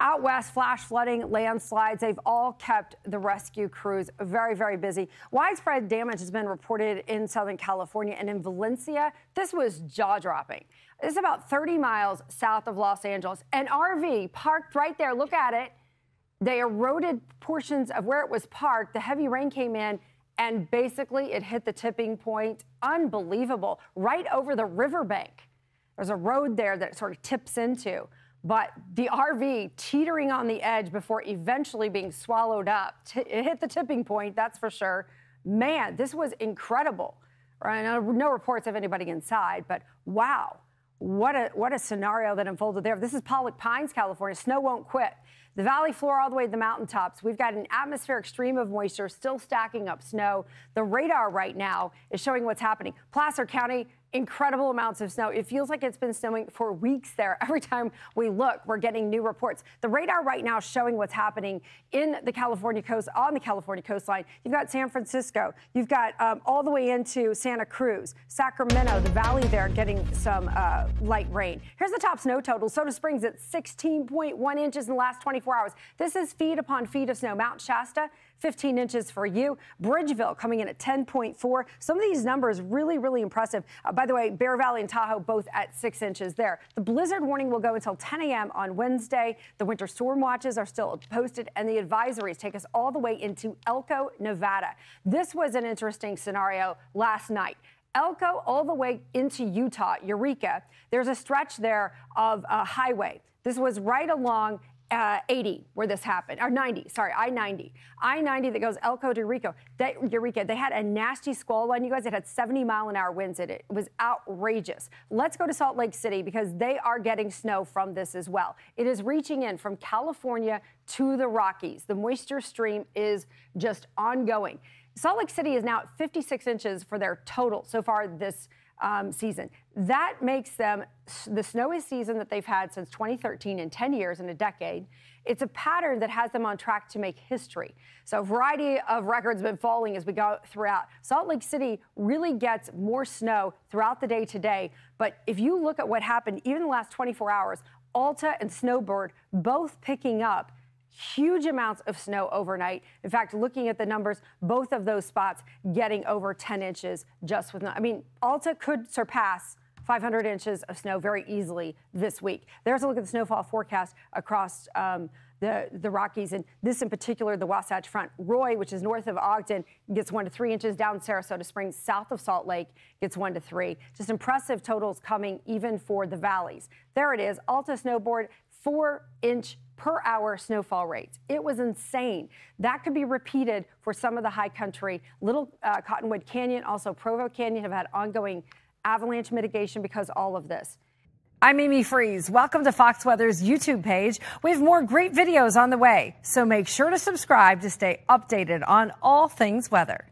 Out west, flash flooding, landslides, they've all kept the rescue crews very, very busy. Widespread damage has been reported in Southern California, and in Valencia, this was jaw-dropping. This is about 30 miles south of Los Angeles. An RV parked right there, look at it. They eroded portions of where it was parked. The heavy rain came in, and basically it hit the tipping point. Unbelievable. Right over the riverbank. There's a road there that it sort of tips into. But the RV teetering on the edge before eventually being swallowed up. It hit the tipping point, that's for sure. Man, this was incredible. No reports of anybody inside, but wow. What a scenario that unfolded there. This is Pollock Pines, California. Snow won't quit. The valley floor all the way to the mountaintops. We've got an atmospheric stream of moisture still stacking up snow. The radar right now is showing what's happening. Placer County, incredible amounts of snow. It feels like it's been snowing for weeks there. Every time we look, we're getting new reports. The radar right now is showing what's happening in the California coast, on the California coastline. You've got San Francisco. You've got all the way into Santa Cruz, Sacramento, the valley there getting some light rain. Here's the top snow total. Soda Springs at 16.1 inches in the last 24 hours. This is feet upon feet of snow. Mount Shasta, 15 inches for you. Bridgeville coming in at 10.4. Some of these numbers really, really impressive. By the way, Bear Valley and Tahoe both at 6 inches there. The blizzard warning will go until 10 a.m. on Wednesday. The winter storm watches are still posted, and the advisories take us all the way into Elko, Nevada. This was an interesting scenario last night. Elko all the way into Utah, Eureka. There's a stretch there of a highway. This was right along 80 where this happened, or 90, sorry, I-90. I-90 that goes Elko to Eureka. They had a nasty squall line, you guys. It had 70-mile-an-hour winds in it. It was outrageous. Let's go to Salt Lake City because they are getting snow from this as well. It is reaching in from California to the Rockies. The moisture stream is just ongoing. Salt Lake City is now at 56 inches for their total so far this season. That makes them the snowiest season that they've had since 2013 in 10 years, in a decade. It's a pattern that has them on track to make history. So a variety of records have been falling as we go throughout. Salt Lake City really gets more snow throughout the day today. But if you look at what happened, even in the last 24 hours, Alta and Snowbird both picking up huge amounts of snow overnight. In fact, looking at the numbers, both of those spots getting over 10 inches just with, Alta could surpass 500 inches of snow very easily this week. There's a look at the snowfall forecast across the Rockies, and this in particular, the Wasatch Front. Roy, which is north of Ogden, gets 1 to 3 inches. Down Sarasota Springs, south of Salt Lake, gets 1 to 3. Just impressive totals coming even for the valleys. There it is, Alta Snowboard, 4-inch per hour snowfall rates. It was insane. That could be repeated for some of the high country. Little Cottonwood Canyon, also Provo Canyon, have had ongoing avalanche mitigation because of all of this. I'm Amy Freeze. Welcome to Fox Weather's YouTube page. We have more great videos on the way, so make sure to subscribe to stay updated on all things weather.